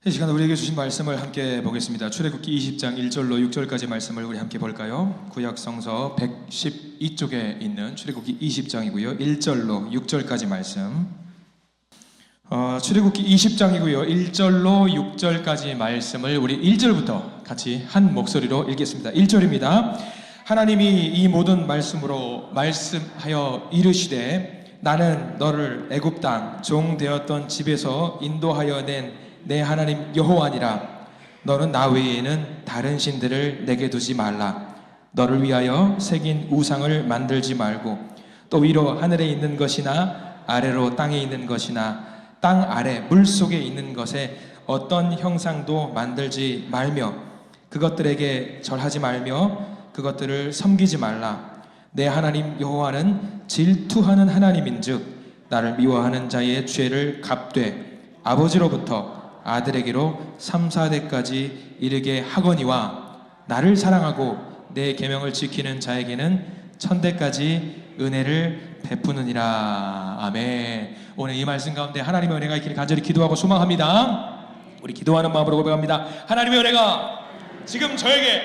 이 시간 우리에게 주신 말씀을 함께 보겠습니다. 출애굽기 20장 1절로 6절까지 말씀을 우리 함께 볼까요? 구약성서 112쪽에 있는 출애굽기 20장이고요. 1절로 6절까지 말씀. 출애굽기 20장이고요. 1절로 6절까지 말씀을 우리 1절부터 같이 한 목소리로 읽겠습니다. 1절입니다. 하나님이 이 모든 말씀으로 말씀하여 이르시되 나는 너를 애굽 땅 종 되었던 집에서 인도하여 낸 내 하나님 여호와니라. 너는 나 외에는 다른 신들을 내게 두지 말라. 너를 위하여 새긴 우상을 만들지 말고 또 위로 하늘에 있는 것이나 아래로 땅에 있는 것이나 땅 아래 물속에 있는 것에 어떤 형상도 만들지 말며 그것들에게 절하지 말며 그것들을 섬기지 말라. 내 하나님 여호와는 질투하는 하나님인즉 나를 미워하는 자의 죄를 갚되 아버지로부터 아들에게로 3, 4대까지 이르게 하거니와 나를 사랑하고 내 계명을 지키는 자에게는 1000대까지 은혜를 베푸느니라. 아멘. 오늘 이 말씀 가운데 하나님의 은혜가 있기를 간절히 기도하고 소망합니다. 우리 기도하는 마음으로 고백합니다. 하나님의 은혜가 지금 저에게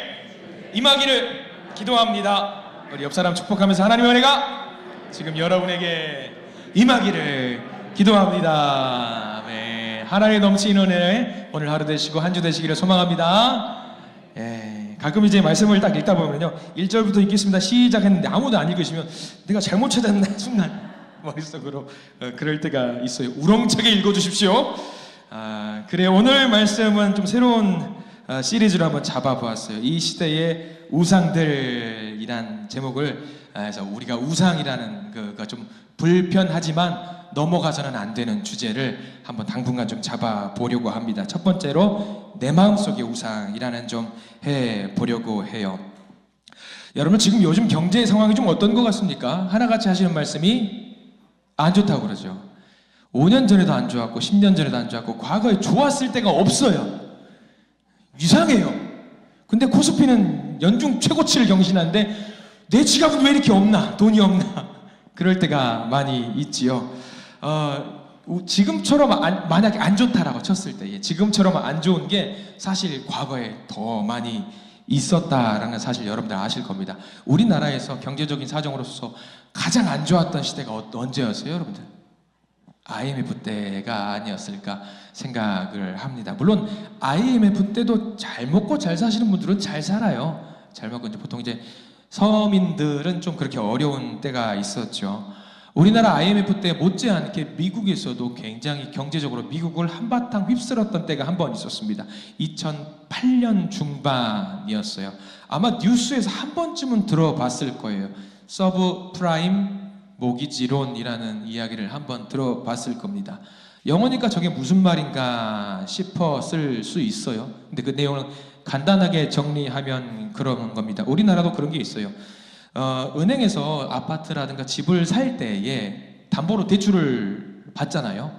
임하기를 기도합니다. 우리 옆 사람 축복하면서 하나님의 은혜가 지금 여러분에게 임하기를 기도합니다. 아멘. 하나님의 넘치는 은혜 오늘 하루 되시고 한 주 되시기를 소망합니다. 가끔 이제 말씀을 딱 읽다 보면요 1절부터 읽겠습니다 시작했는데 아무도 안 읽으시면 내가 잘못 찾았나 순간 머릿속으로 그럴 때가 있어요. 우렁차게 읽어주십시오. 그래요. 오늘 말씀은 좀 새로운 시리즈로 한번 잡아보았어요. 이 시대의 우상들이란 제목을 해서 우리가 우상이라는 그가 좀 불편하지만 넘어가서는 안 되는 주제를 한번 당분간 좀 잡아보려고 합니다. 첫 번째로 내 마음속의 우상이라는 좀 해보려고 해요. 여러분 지금 요즘 경제 상황이 좀 어떤 것 같습니까? 하나같이 하시는 말씀이 안 좋다고 그러죠. 5년 전에도 안 좋았고 10년 전에도 안 좋았고 과거에 좋았을 때가 없어요. 이상해요. 근데 코스피는 연중 최고치를 경신하는데 내 지갑은 왜 이렇게 없나? 돈이 없나? 그럴 때가 많이 있지요. 지금처럼 만약에 안 좋다라고 쳤을 때 지금처럼 안 좋은 게 사실 과거에 더 많이 있었다라는 사실 여러분들 아실 겁니다. 우리나라에서 경제적인 사정으로서 가장 안 좋았던 시대가 언제였어요, 여러분들? IMF 때가 아니었을까 생각을 합니다. 물론 IMF 때도 잘 먹고 잘 사시는 분들은 잘 살아요. 잘 먹고 이제 보통 이제 서민들은 좀 그렇게 어려운 때가 있었죠. 우리나라 IMF 때 못지않게 미국에서도 굉장히 경제적으로 미국을 한바탕 휩쓸었던 때가 한 번 있었습니다. 2008년 중반이었어요. 아마 뉴스에서 한 번쯤은 들어봤을 거예요. 서브프라임 모기지론이라는 이야기를 한번 들어봤을 겁니다. 영어니까 저게 무슨 말인가 싶었을 수 있어요. 근데 그 내용을 간단하게 정리하면 그런 겁니다. 우리나라도 그런 게 있어요. 은행에서 아파트라든가 집을 살 때에 담보로 대출을 받잖아요.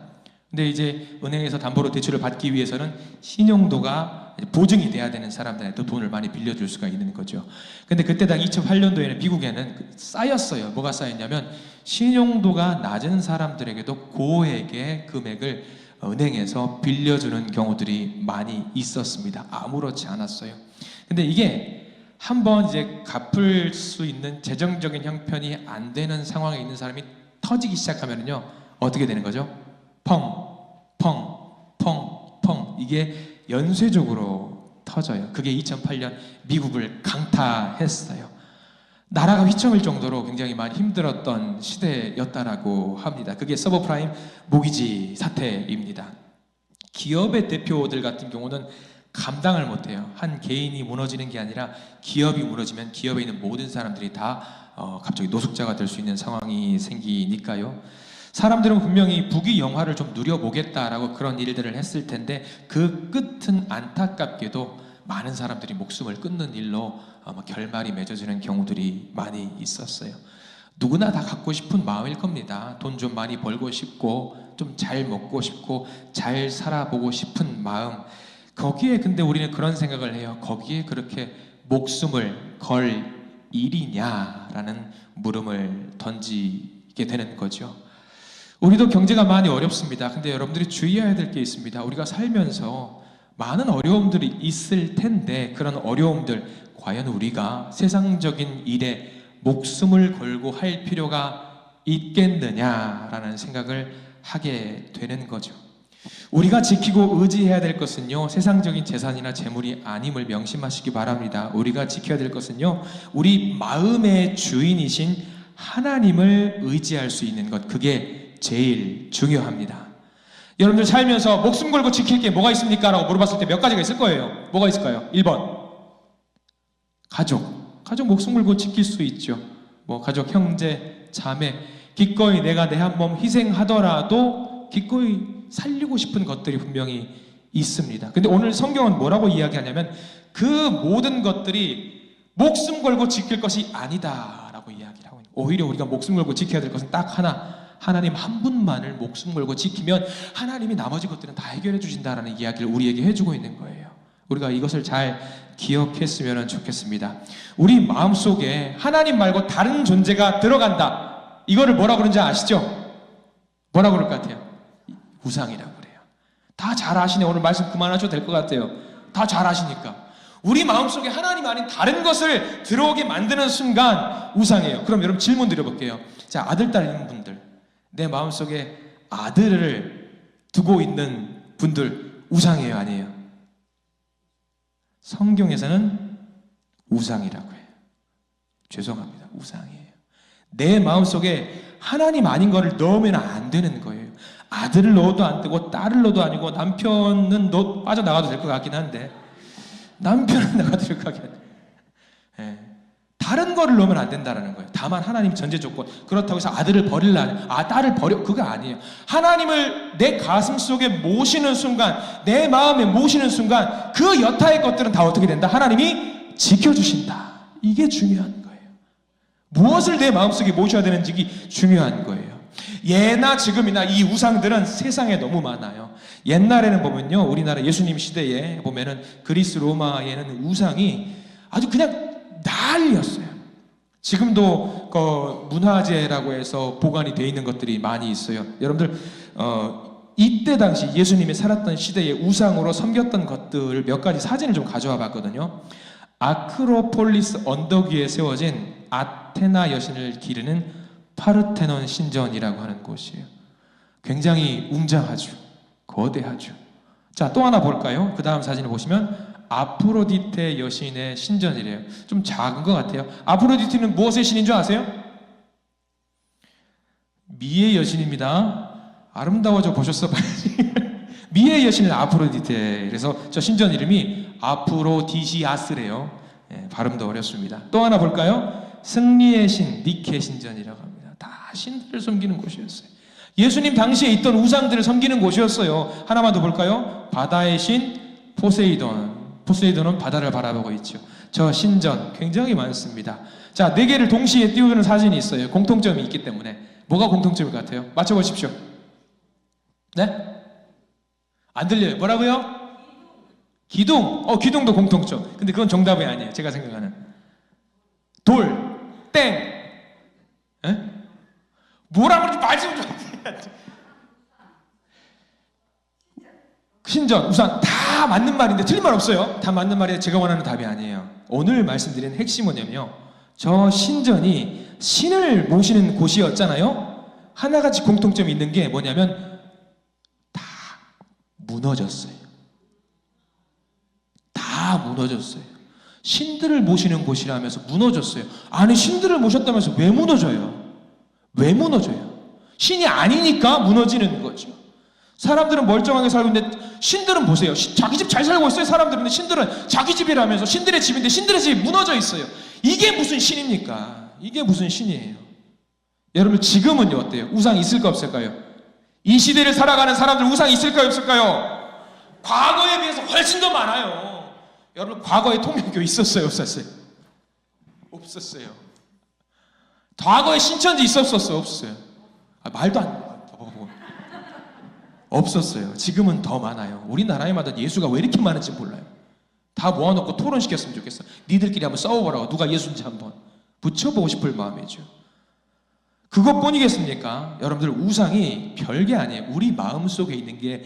근데 이제 은행에서 담보로 대출을 받기 위해서는 신용도가 보증이 돼야 되는 사람들한테 돈을 많이 빌려줄 수가 있는 거죠. 근데 그때 당 2008년도에는 미국에는 쌓였어요. 뭐가 쌓였냐면 신용도가 낮은 사람들에게도 고액의 금액을 은행에서 빌려주는 경우들이 많이 있었습니다. 아무렇지 않았어요. 근데 이게 한번 이제 갚을 수 있는 재정적인 형편이 안 되는 상황에 있는 사람이 터지기 시작하면요 어떻게 되는 거죠? 펑, 펑, 펑, 펑 이게 연쇄적으로 터져요. 그게 2008년 미국을 강타했어요. 나라가 휘청일 정도로 굉장히 많이 힘들었던 시대였다라고 합니다. 그게 서브프라임 모기지 사태입니다. 기업의 대표들 같은 경우는 감당을 못해요. 한 개인이 무너지는 게 아니라 기업이 무너지면 기업에 있는 모든 사람들이 다 갑자기 노숙자가 될 수 있는 상황이 생기니까요. 사람들은 분명히 부귀영화를 좀 누려보겠다라고 그런 일들을 했을 텐데 그 끝은 안타깝게도 많은 사람들이 목숨을 끊는 일로 결말이 맺어지는 경우들이 많이 있었어요. 누구나 다 갖고 싶은 마음일 겁니다. 돈 좀 많이 벌고 싶고 좀 잘 먹고 싶고 잘 살아보고 싶은 마음. 거기에 근데 우리는 그런 생각을 해요. 거기에 그렇게 목숨을 걸 일이냐라는 물음을 던지게 되는 거죠. 우리도 경제가 많이 어렵습니다. 근데 여러분들이 주의해야 될 게 있습니다. 우리가 살면서 많은 어려움들이 있을 텐데 그런 어려움들 과연 우리가 세상적인 일에 목숨을 걸고 할 필요가 있겠느냐라는 생각을 하게 되는 거죠. 우리가 지키고 의지해야 될 것은요, 세상적인 재산이나 재물이 아님을 명심하시기 바랍니다. 우리가 지켜야 될 것은요, 우리 마음의 주인이신 하나님을 의지할 수 있는 것, 그게 제일 중요합니다. 여러분들 살면서 목숨 걸고 지킬 게 뭐가 있습니까? 라고 물어봤을 때 몇 가지가 있을 거예요. 뭐가 있을까요? 1번 가족 목숨 걸고 지킬 수 있죠. 뭐 가족, 형제, 자매, 기꺼이 내가 내 한 몸 희생하더라도 기꺼이 살리고 싶은 것들이 분명히 있습니다. 근데 오늘 성경은 뭐라고 이야기하냐면 그 모든 것들이 목숨 걸고 지킬 것이 아니다라고 이야기를 하고 있는 거예요. 오히려 우리가 목숨 걸고 지켜야 될 것은 딱 하나, 하나님 한 분만을 목숨 걸고 지키면 하나님이 나머지 것들은 다 해결해 주신다라는 이야기를 우리에게 해주고 있는 거예요. 우리가 이것을 잘 기억했으면 좋겠습니다. 우리 마음속에 하나님 말고 다른 존재가 들어간다, 이거를 뭐라 그러는지 아시죠? 뭐라 그럴 것 같아요? 우상이라고 그래요. 다 잘 아시네. 오늘 말씀 그만하셔도 될 것 같아요. 다 잘 아시니까. 우리 마음속에 하나님 아닌 다른 것을 들어오게 만드는 순간 우상이에요. 그럼 여러분 질문 드려볼게요. 자, 아들, 딸 있는 분들, 내 마음속에 아들을 두고 있는 분들 우상이에요, 아니에요? 성경에서는 우상이라고 해요. 죄송합니다. 우상이에요. 내 마음속에 하나님 아닌 거를 넣으면 안 되는 거예요. 아들을 넣어도 안 되고 딸을 넣어도 아니고 남편은 빠져나가도 될 것 같긴 한데 남편은 나가도 될 것 같긴 한데 다른 거를 넣으면 안 된다는 거예요. 다만 하나님 전제 조건. 그렇다고 해서 아들을 버릴라, 딸을 버려, 그거 아니에요. 하나님을 내 가슴 속에 모시는 순간, 내 마음에 모시는 순간 그 여타의 것들은 다 어떻게 된다? 하나님이 지켜주신다. 이게 중요한 거예요. 무엇을 내 마음속에 모셔야 되는지 중요한 거예요. 예나 지금이나 이 우상들은 세상에 너무 많아요. 옛날에는 보면요, 우리나라 예수님 시대에 보면은 그리스 로마에는 우상이 아주 그냥 난리였어요. 지금도 문화재라고 해서 보관이 되어 있는 것들이 많이 있어요. 여러분들 이때 당시 예수님이 살았던 시대에 우상으로 섬겼던 것들 몇 가지 사진을 좀 가져와 봤거든요. 아크로폴리스 언덕 위에 세워진 아테나 여신을 기르는 파르테논 신전이라고 하는 곳이에요. 굉장히 웅장하죠. 거대하죠. 자, 또 하나 볼까요? 그 다음 사진을 보시면 아프로디테 여신의 신전이래요. 좀 작은 것 같아요. 아프로디테는 무엇의 신인 줄 아세요? 미의 여신입니다. 아름다워져 보셨어? 미의 여신은 아프로디테. 그래서 저 신전 이름이 아프로디시아스래요. 발음도 어렵습니다. 또 하나 볼까요? 승리의 신, 니케 신전이라고 합니다. 다 신들을 섬기는 곳이었어요. 예수님 당시에 있던 우상들을 섬기는 곳이었어요. 하나만 더 볼까요? 바다의 신 포세이돈. 포세이돈은 바다를 바라보고 있죠. 저 신전 굉장히 많습니다. 자, 4개를 동시에 띄우는 사진이 있어요. 공통점이 있기 때문에. 뭐가 공통점일 것 같아요? 맞춰보십시오. 네? 안 들려요. 뭐라고요? 기둥. 기둥도 공통점. 근데 그건 정답이 아니에요. 제가 생각하는. 돌, 땡. 에? 뭐라 그러지? 말씀 좀. 신전, 우상 다 맞는 말인데 틀린 말 없어요. 다 맞는 말인데 제가 원하는 답이 아니에요. 오늘 말씀드린 핵심은 뭐냐면요, 저 신전이 신을 모시는 곳이었잖아요. 하나같이 공통점이 있는 게 뭐냐면 다 무너졌어요. 다 무너졌어요. 신들을 모시는 곳이라면서 무너졌어요. 아니, 신들을 모셨다면서 왜 무너져요? 왜 무너져요? 신이 아니니까 무너지는 거죠. 사람들은 멀쩡하게 살고 있는데 신들은 보세요. 자기 집 잘 살고 있어요. 사람들은. 근데 신들은 자기 집이라면서 신들의 집인데 신들의 집이 무너져 있어요. 이게 무슨 신입니까? 이게 무슨 신이에요? 여러분 지금은요 어때요? 우상이 있을까 없을까요? 이 시대를 살아가는 사람들 우상이 있을까요 없을까요? 과거에 비해서 훨씬 더 많아요. 여러분 과거에 통일교 있었어요 없었어요? 없었어요. 과거에 신천지 있었어요 없었어요? 말도 안 돼요. 없었어요. 지금은 더 많아요. 우리나라에마다 예수가 왜 이렇게 많은지 몰라요. 다 모아놓고 토론시켰으면 좋겠어. 니들끼리 한번 싸워보라고. 누가 예수인지 한번 붙여보고 싶을 마음이죠. 그것뿐이겠습니까? 여러분들 우상이 별게 아니에요. 우리 마음속에 있는 게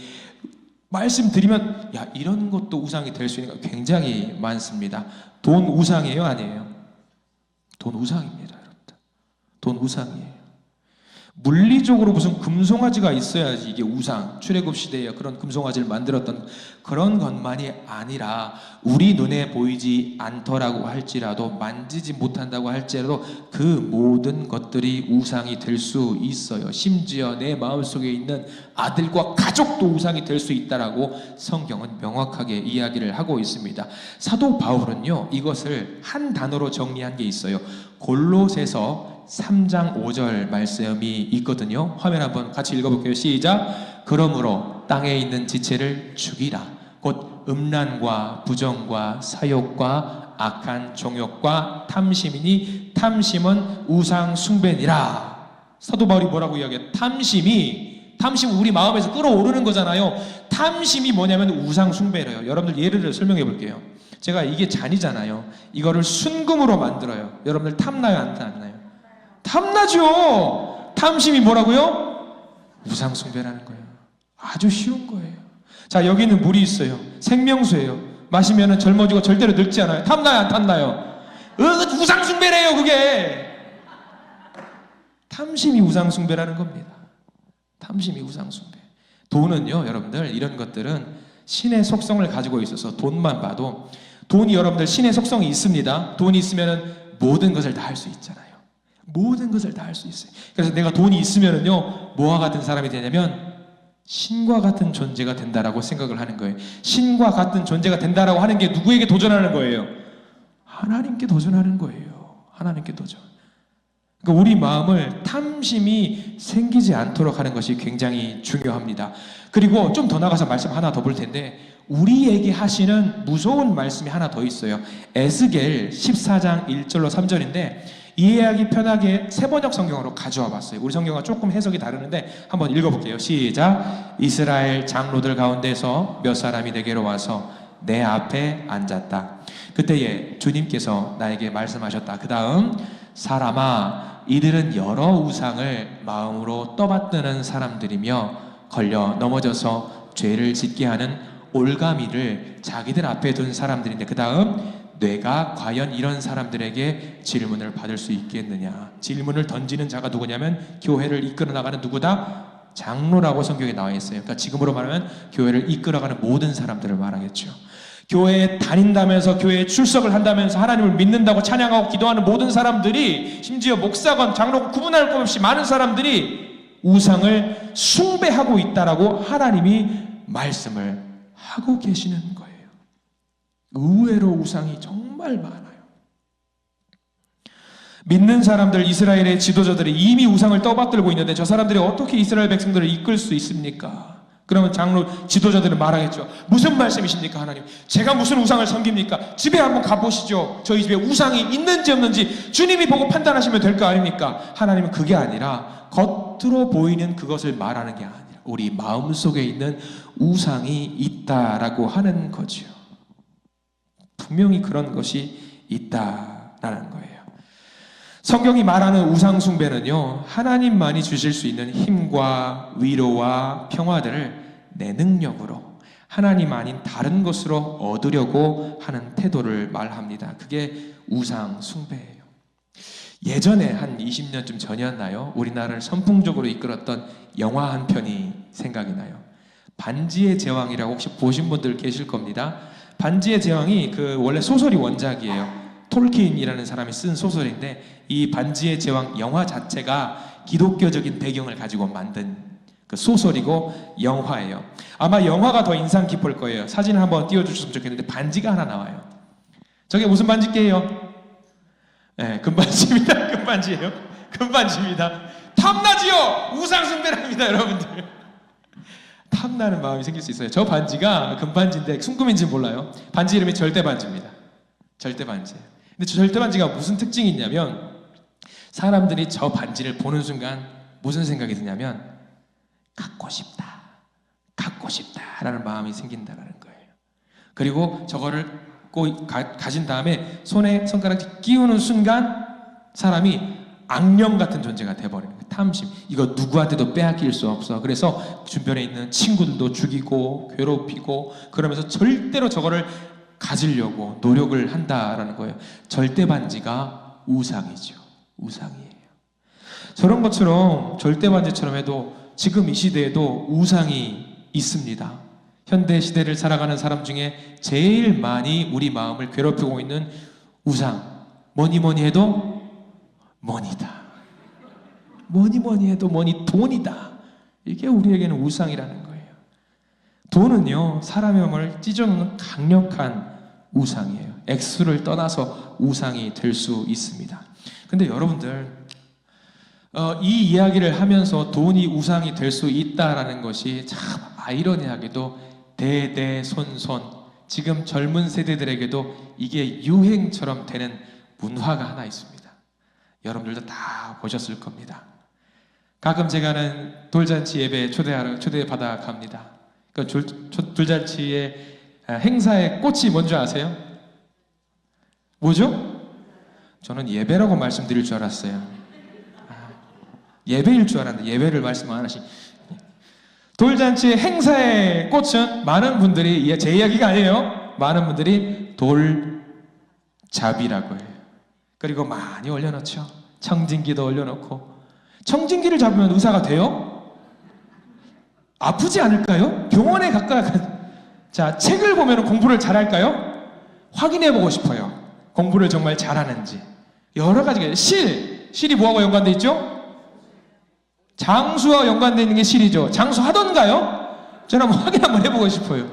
말씀드리면 야, 이런 것도 우상이 될 수 있는 거 굉장히 많습니다. 돈 우상이에요, 아니에요? 돈 우상입니다, 여러분들. 돈 우상이에요. 물리적으로 무슨 금송아지가 있어야지 이게 우상, 출애굽 시대에 그런 금송아지를 만들었던 그런 것만이 아니라 우리 눈에 보이지 않더라고 할지라도, 만지지 못한다고 할지라도 그 모든 것들이 우상이 될 수 있어요. 심지어 내 마음속에 있는 아들과 가족도 우상이 될 수 있다라고 성경은 명확하게 이야기를 하고 있습니다. 사도 바울은요, 이것을 한 단어로 정리한 게 있어요. 골로새서 3장 5절 말씀이 있거든요. 화면 한번 같이 읽어볼게요. 시작. 그러므로 땅에 있는 지체를 죽이라. 곧 음란과 부정과 사욕과 악한 종욕과 탐심이니 탐심은 우상 숭배니라. 사도 바울이 뭐라고 이야기해요? 탐심은 우리 마음에서 끌어오르는 거잖아요. 탐심이 뭐냐면 우상 숭배래요. 여러분들 예를 들어 설명해 볼게요. 제가 이게 잔이잖아요. 이거를 순금으로 만들어요. 여러분들 탐나요, 안 탐나요? 탐나죠. 탐심이 뭐라고요? 우상 숭배라는 거예요. 아주 쉬운 거예요. 자, 여기는 물이 있어요. 생명수예요. 마시면 젊어지고 절대로 늙지 않아요. 탐나요, 안 탐나요? 우상 숭배래요, 그게. 탐심이 우상 숭배라는 겁니다. 탐심이 우상 숭배. 돈은요, 여러분들, 이런 것들은 신의 속성을 가지고 있어서 돈만 봐도, 돈이 여러분들 신의 속성이 있습니다. 돈이 있으면 모든 것을 다 할 수 있잖아요. 모든 것을 다 할 수 있어요. 그래서 내가 돈이 있으면은요, 뭐와 같은 사람이 되냐면 신과 같은 존재가 된다라고 생각을 하는 거예요. 신과 같은 존재가 된다라고 하는 게 누구에게 도전하는 거예요? 하나님께 도전하는 거예요. 하나님께 도전. 그러니까 우리 마음을 탐심이 생기지 않도록 하는 것이 굉장히 중요합니다. 그리고 좀 더 나가서 말씀 하나 더 볼 텐데, 우리에게 하시는 무서운 말씀이 하나 더 있어요. 에스겔 14장 1절로 3절인데 이해하기 편하게 세번역 성경으로 가져와 봤어요. 우리 성경과 조금 해석이 다르는데 한번 읽어볼게요. 시작. 이스라엘 장로들 가운데서 몇 사람이 내게로 와서 내 앞에 앉았다. 그때에 주님께서 나에게 말씀하셨다. 그 다음, 사람아, 이들은 여러 우상을 마음으로 떠받드는 사람들이며 걸려 넘어져서 죄를 짓게 하는 올가미를 자기들 앞에 둔 사람들인데, 그 다음, 뇌가 과연 이런 사람들에게 질문을 받을 수 있겠느냐. 질문을 던지는 자가 누구냐면 교회를 이끌어 나가는 누구다? 장로라고 성경에 나와 있어요. 그러니까 지금으로 말하면 교회를 이끌어가는 모든 사람들을 말하겠죠. 교회에 다닌다면서, 교회에 출석을 한다면서 하나님을 믿는다고 찬양하고 기도하는 모든 사람들이, 심지어 목사건 장로건 구분할 것 없이 많은 사람들이 우상을 숭배하고 있다라고 하나님이 말씀을 하고 계시는 거예요. 의외로 우상이 정말 많아요. 믿는 사람들, 이스라엘의 지도자들이 이미 우상을 떠받들고 있는데 저 사람들이 어떻게 이스라엘 백성들을 이끌 수 있습니까? 그러면 장로 지도자들은 말하겠죠. 무슨 말씀이십니까, 하나님? 제가 무슨 우상을 섬깁니까? 집에 한번 가보시죠. 저희 집에 우상이 있는지 없는지 주님이 보고 판단하시면 될 거 아닙니까? 하나님은 그게 아니라 겉으로 보이는 그것을 말하는 게 아니라 우리 마음속에 있는 우상이 있다라고 하는 거죠. 분명히 그런 것이 있다라는 거예요. 성경이 말하는 우상 숭배는요, 하나님만이 주실 수 있는 힘과 위로와 평화들을 내 능력으로 하나님 아닌 다른 것으로 얻으려고 하는 태도를 말합니다. 그게 우상 숭배예요. 예전에 한 20년쯤 전이었나요? 우리나라를 선풍적으로 이끌었던 영화 한 편이 생각이 나요. 반지의 제왕이라고 혹시 보신 분들 계실 겁니다. 반지의 제왕이 그 원래 소설이 원작이에요. 톨킨이라는 사람이 쓴 소설인데 이 반지의 제왕 영화 자체가 기독교적인 배경을 가지고 만든 그 소설이고 영화예요. 아마 영화가 더 인상 깊을 거예요. 사진 한번 띄워주셨으면 좋겠는데 반지가 하나 나와요. 저게 무슨 반지게요? 네, 금반지입니다. 금반지예요. 금반지입니다. 탐나지요? 우상 숭배랍니다, 여러분들. 탐나는 마음이 생길 수 있어요. 저 반지가 금반지인데 순금인지 몰라요. 반지 이름이 절대반지입니다. 절대반지예요. 근데 저 절대반지가 무슨 특징이 있냐면 사람들이 저 반지를 보는 순간 무슨 생각이 드냐면 갖고 싶다라는 마음이 생긴다라는 거예요. 그리고 저거를 꼭 가진 다음에 손에 손가락질 끼우는 순간 사람이 악령 같은 존재가 돼버리는 거예요. 탐심. 이거 누구한테도 빼앗길 수 없어. 그래서 주변에 있는 친구들도 죽이고 괴롭히고 그러면서 절대로 저거를 가지려고 노력을 한다라는 거예요. 절대반지가 우상이죠. 우상이에요. 저런 것처럼 절대반지처럼 해도 지금 이 시대에도 우상이 있습니다. 현대 시대를 살아가는 사람 중에 제일 많이 우리 마음을 괴롭히고 있는 우상, 뭐니 해도 머니다. 뭐니 해도 돈이다. 이게 우리에게는 우상이라는 거예요. 돈은요, 사람의 마음을 찢어놓는 강력한 우상이에요. 액수를 떠나서 우상이 될 수 있습니다. 근데 여러분들, 이 이야기를 하면서 돈이 우상이 될 수 있다라는 것이 참 아이러니하게도 대대손손 지금 젊은 세대들에게도 이게 유행처럼 되는 문화가 하나 있습니다. 여러분들도 다 보셨을 겁니다. 가끔 제가 하는 돌잔치 예배 초대받아 갑니다. 그 돌잔치의 행사의 꽃이 뭔지 아세요? 뭐죠? 저는 예배라고 말씀드릴 줄 알았어요. 예배일 줄 알았는데 예배를 말씀 안 하시. 돌잔치 행사의 꽃은 많은 분들이, 제 이야기가 아니에요, 많은 분들이 돌잡이라고 해요. 그리고 많이 올려놓죠. 청진기도 올려놓고. 청진기를 잡으면 의사가 돼요? 아프지 않을까요? 병원에 자, 책을 보면 공부를 잘할까요? 확인해보고 싶어요. 공부를 정말 잘하는지. 여러 가지가. 실이 뭐하고 연관돼 있죠? 장수와 연관되어 있는 게 실이죠. 장수 하던가요? 저는 한번 확인 한번 해보고 싶어요.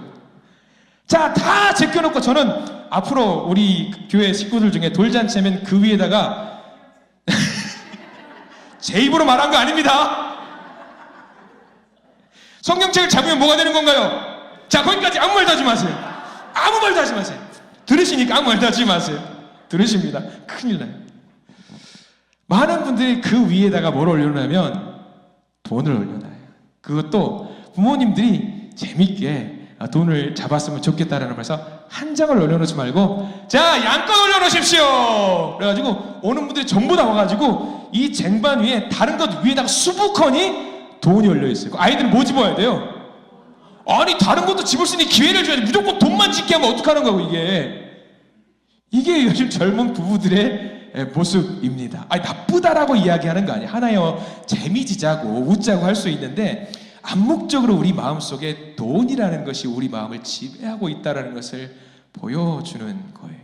자, 다 제껴놓고 저는 앞으로 우리 교회 식구들 중에 돌잔치하면 그 위에다가 제 입으로 말한 거 아닙니다. 성경책을 잡으면 뭐가 되는 건가요? 자, 거기까지 아무 말도 하지 마세요. 아무 말도 하지 마세요. 들으시니까 아무 말도 하지 마세요. 들으십니다. 큰일 나요. 많은 분들이 그 위에다가 뭘 올려놓으면 돈을 올려놔요. 그것도 부모님들이 재밌게 돈을 잡았으면 좋겠다라는 말에서 한 장을 올려놓지 말고, 자, 양껏 올려놓으십시오. 그래가지고 오는 분들이 전부 다 와가지고 이 쟁반 위에 다른 것 위에다가 수북하니 돈이 올려있어요. 아이들은 뭐 집어야 돼요? 아니, 다른 것도 집을 수 있는 기회를 줘야지. 무조건 돈만 짓게 하면 어떡하는 거고, 이게 요즘 젊은 부부들의 모습입니다. 아니, 나쁘다라고 이야기하는 거 아니에요. 하나의 재미지자고 웃자고 할 수 있는데 암묵적으로 우리 마음속에 돈이라는 것이 우리 마음을 지배하고 있다는 것을 보여주는 거예요.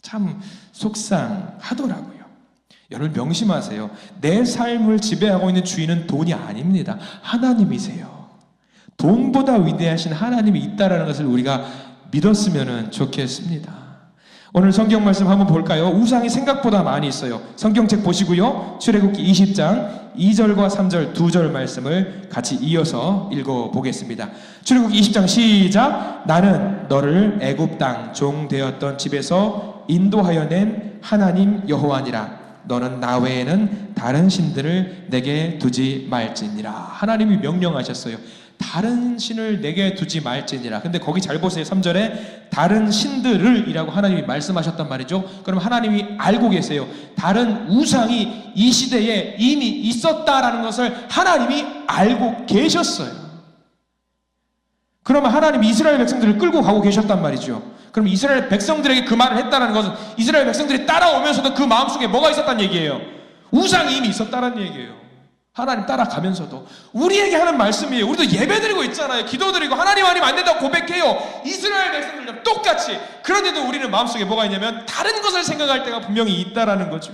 참 속상하더라고요. 여러분 명심하세요. 내 삶을 지배하고 있는 주인은 돈이 아닙니다. 하나님이세요. 돈보다 위대하신 하나님이 있다는 것을 우리가 믿었으면 좋겠습니다. 오늘 성경 말씀 한번 볼까요? 우상이 생각보다 많이 있어요. 성경책 보시고요. 출애굽기 20장 2절과 3절 2절 말씀을 같이 이어서 읽어보겠습니다. 출애굽기 20장 시작. 나는 너를 애굽 땅 종 되었던 집에서 인도하여 낸 하나님 여호와니라. 너는 나 외에는 다른 신들을 내게 두지 말지니라. 하나님이 명령하셨어요. 다른 신을 내게 두지 말지니라. 근데 거기 잘 보세요. 3절에 다른 신들을 이라고 하나님이 말씀하셨단 말이죠. 그럼 하나님이 알고 계세요. 다른 우상이 이 시대에 이미 있었다라는 것을 하나님이 알고 계셨어요. 그러면 하나님이 이스라엘 백성들을 끌고 가고 계셨단 말이죠. 그럼 이스라엘 백성들에게 그 말을 했다는 것은 이스라엘 백성들이 따라오면서도 그 마음속에 뭐가 있었다는 얘기예요? 우상이 이미 있었다는 얘기예요. 하나님 따라가면서도 우리에게 하는 말씀이에요. 우리도 예배드리고 있잖아요. 기도드리고 하나님 안 된다고 고백해요. 이스라엘 백성들이랑 똑같이. 그런데도 우리는 마음속에 뭐가 있냐면 다른 것을 생각할 때가 분명히 있다라는 거죠.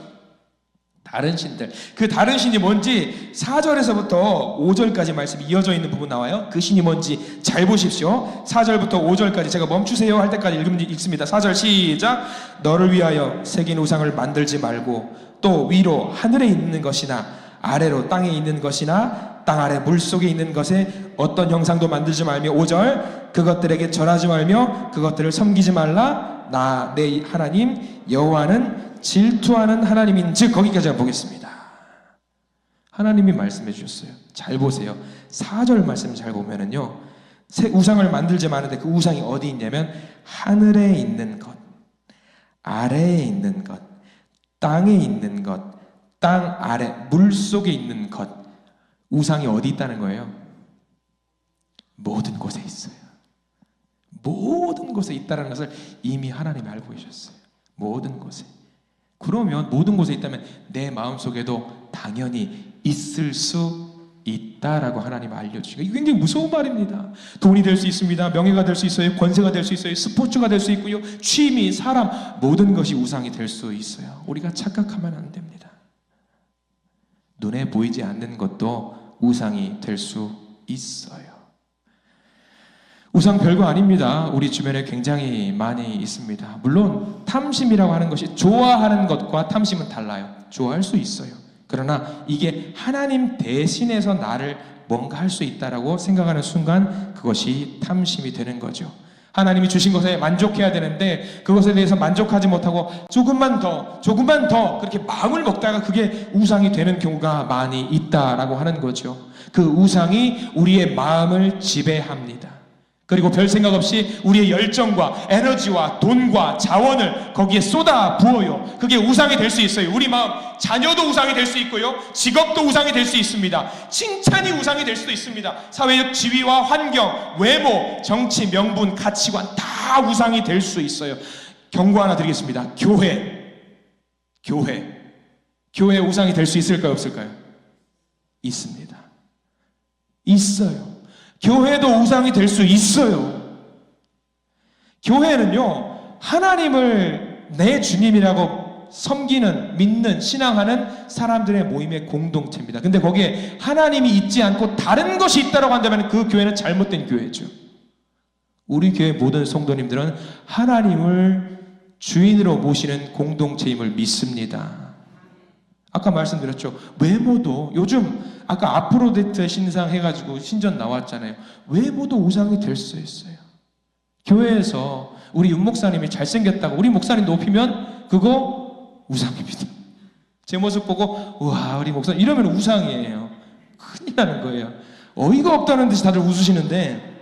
다른 신들. 그 다른 신이 뭔지 4절에서부터 5절까지 말씀이 이어져 있는 부분 나와요. 그 신이 뭔지 잘 보십시오. 4절부터 5절까지 제가 멈추세요 할 때까지 읽습니다. 4절 시작. 너를 위하여 새긴 우상을 만들지 말고 또 위로 하늘에 있는 것이나 아래로 땅에 있는 것이나 땅 아래 물속에 있는 것에 어떤 형상도 만들지 말며 5절 그것들에게 절하지 말며 그것들을 섬기지 말라. 나 내 하나님 여호와는 질투하는 하나님인즉. 거기까지 한번 보겠습니다. 하나님이 말씀해 주셨어요. 잘 보세요. 4절 말씀 잘 보면은요, 새 우상을 만들지 마는데 그 우상이 어디 있냐면 하늘에 있는 것, 아래에 있는 것, 땅에 있는 것, 땅 아래, 물 속에 있는 것, 우상이 어디 있다는 거예요? 모든 곳에 있어요. 모든 곳에 있다는 것을 이미 하나님이 알고 계셨어요. 모든 곳에. 그러면 모든 곳에 있다면 내 마음속에도 당연히 있을 수 있다라고 하나님 알려주시고, 이게 굉장히 무서운 말입니다. 돈이 될 수 있습니다. 명예가 될 수 있어요. 권세가 될 수 있어요. 스포츠가 될 수 있고요. 취미, 사람, 모든 것이 우상이 될 수 있어요. 우리가 착각하면 안 됩니다. 눈에 보이지 않는 것도 우상이 될 수 있어요. 우상 별거 아닙니다. 우리 주변에 굉장히 많이 있습니다. 물론 탐심이라고 하는 것이 좋아하는 것과 탐심은 달라요. 좋아할 수 있어요. 그러나 이게 하나님 대신해서 나를 뭔가 할 수 있다라고 생각하는 순간 그것이 탐심이 되는 거죠. 하나님이 주신 것에 만족해야 되는데 그것에 대해서 만족하지 못하고 조금만 더 그렇게 마음을 먹다가 그게 우상이 되는 경우가 많이 있다라고 하는 거죠. 그 우상이 우리의 마음을 지배합니다. 그리고 별 생각 없이 우리의 열정과 에너지와 돈과 자원을 거기에 쏟아 부어요. 그게 우상이 될 수 있어요. 우리 마음, 자녀도 우상이 될 수 있고요. 직업도 우상이 될 수 있습니다. 칭찬이 우상이 될 수도 있습니다. 사회적 지위와 환경, 외모, 정치, 명분, 가치관 다 우상이 될 수 있어요. 경고 하나 드리겠습니다. 교회 우상이 될 수 있을까요? 없을까요? 있습니다. 있어요. 교회도 우상이 될 수 있어요. 교회는요, 하나님을 내 주님이라고 섬기는, 믿는, 신앙하는 사람들의 모임의 공동체입니다. 근데 거기에 하나님이 있지 않고 다른 것이 있다고 한다면 그 교회는 잘못된 교회죠. 우리 교회 모든 성도님들은 하나님을 주인으로 모시는 공동체임을 믿습니다. 아까 말씀드렸죠. 외모도 요즘 아까 아프로데트 신상 해가지고 신전 나왔잖아요. 외모도 우상이 될 수 있어요. 교회에서 우리 윤 목사님이 잘생겼다고 우리 목사님 높이면 그거 우상입니다. 제 모습 보고 우와 우리 목사님 이러면 우상이에요. 큰일 나는 거예요. 어이가 없다는 듯이 다들 웃으시는데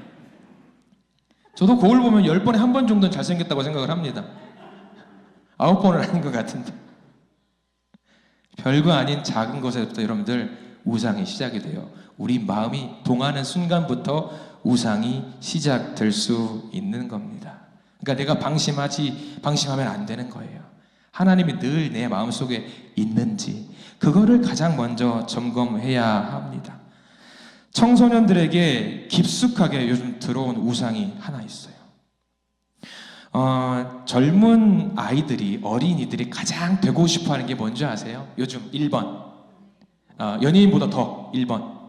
저도 거울 보면 10번에 한 번 정도는 잘생겼다고 생각을 합니다. 9번은 아닌 것 같은데 별거 아닌 작은 것에부터 여러분들 우상이 시작이 돼요. 우리 마음이 동하는 순간부터 우상이 시작될 수 있는 겁니다. 그러니까 내가 방심하면 안 되는 거예요. 하나님이 늘 내 마음속에 있는지 그거를 가장 먼저 점검해야 합니다. 청소년들에게 깊숙하게 요즘 들어온 우상이 하나 있어요. 젊은 아이들이, 어린이들이 가장 되고 싶어 하는 게 뭔지 아세요? 요즘 1번. 연예인보다 더 1번.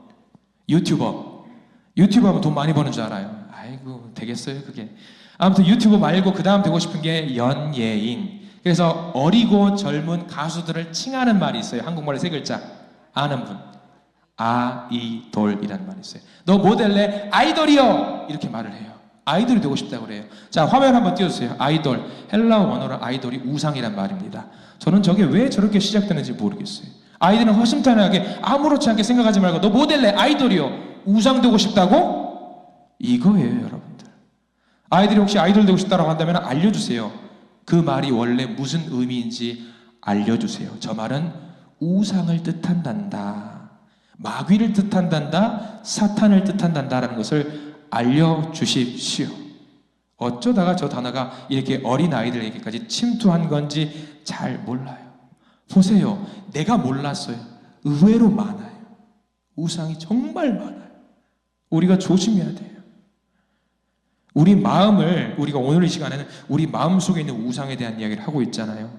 유튜버. 유튜버 하면 돈 많이 버는 줄 알아요. 아이고, 되겠어요, 그게. 아무튼 유튜버 말고 그 다음 되고 싶은 게 연예인. 그래서 어리고 젊은 가수들을 칭하는 말이 있어요. 한국말에 3글자. 아는 분. 아이돌이라는 말이 있어요. 너 모델래? 아이돌이요! 이렇게 말을 해요. 아이돌이 되고 싶다고 그래요. 자, 화면 한번 띄워주세요. 아이돌. 헬라어 원어로 아이돌이 우상이란 말입니다. 저는 저게 왜 저렇게 시작되는지 모르겠어요. 아이들은 허심탄회하게 아무렇지 않게 생각하지 말고 너 모델래? 아이돌이요. 우상 되고 싶다고? 이거예요, 여러분들. 아이들이 혹시 아이돌 되고 싶다고 한다면 알려주세요. 그 말이 원래 무슨 의미인지 알려주세요. 저 말은 우상을 뜻한단다. 마귀를 뜻한단다. 사탄을 뜻한단다라는 것을 알려주십시오. 어쩌다가 저 단어가 이렇게 어린 아이들에게까지 침투한 건지 잘 몰라요. 보세요. 내가 몰랐어요. 의외로 많아요. 우상이 정말 많아요. 우리가 조심해야 돼요. 우리 마음을, 우리가 오늘 이 시간에는 우리 마음 속에 있는 우상에 대한 이야기를 하고 있잖아요.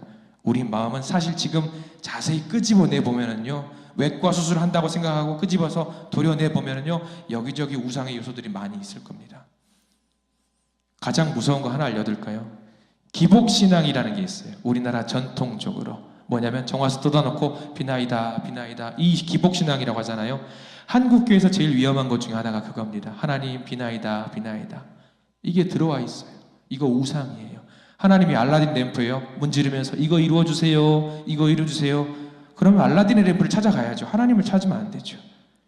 우리 마음은 사실 지금 자세히 끄집어내보면은요, 외과 수술을 한다고 생각하고 끄집어서 도려내보면은요, 여기저기 우상의 요소들이 많이 있을 겁니다. 가장 무서운 거 하나 알려드릴까요? 기복신앙이라는 게 있어요. 우리나라 전통적으로. 뭐냐면 정화수 뜯어놓고 비나이다 비나이다, 이 기복신앙이라고 하잖아요. 한국교회에서 제일 위험한 것 중에 하나가 그겁니다. 하나님 비나이다 비나이다. 이게 들어와 있어요. 이거 우상이에요. 하나님이 알라딘 램프예요. 문지르면서 이거 이루어주세요. 이거 이루어주세요. 그러면 알라딘의 램프를 찾아가야죠. 하나님을 찾으면 안 되죠.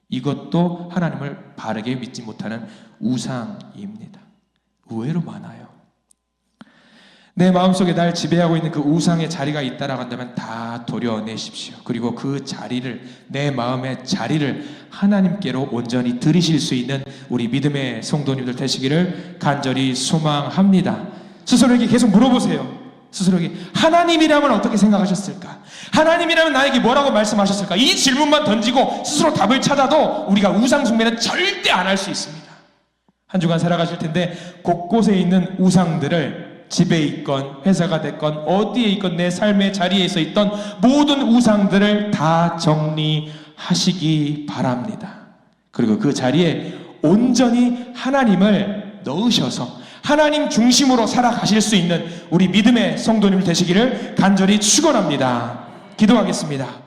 이것도 하나님을 바르게 믿지 못하는 우상입니다. 의외로 많아요. 내 마음속에 날 지배하고 있는 그 우상의 자리가 있다라고 한다면 다 도려내십시오. 그리고 그 자리를, 내 마음의 자리를 하나님께로 온전히 드리실 수 있는 우리 믿음의 성도님들 되시기를 간절히 소망합니다. 스스로에게 계속 물어보세요. 스스로에게 하나님이라면 어떻게 생각하셨을까? 하나님이라면 나에게 뭐라고 말씀하셨을까? 이 질문만 던지고 스스로 답을 찾아도 우리가 우상 숭배는 절대 안 할 수 있습니다. 한 주간 살아가실 텐데 곳곳에 있는 우상들을, 집에 있건 회사가 됐건 어디에 있건 내 삶의 자리에서 있던 모든 우상들을 다 정리하시기 바랍니다. 그리고 그 자리에 온전히 하나님을 넣으셔서 하나님 중심으로 살아가실 수 있는 우리 믿음의 성도님 되시기를 간절히 축원합니다. 기도하겠습니다.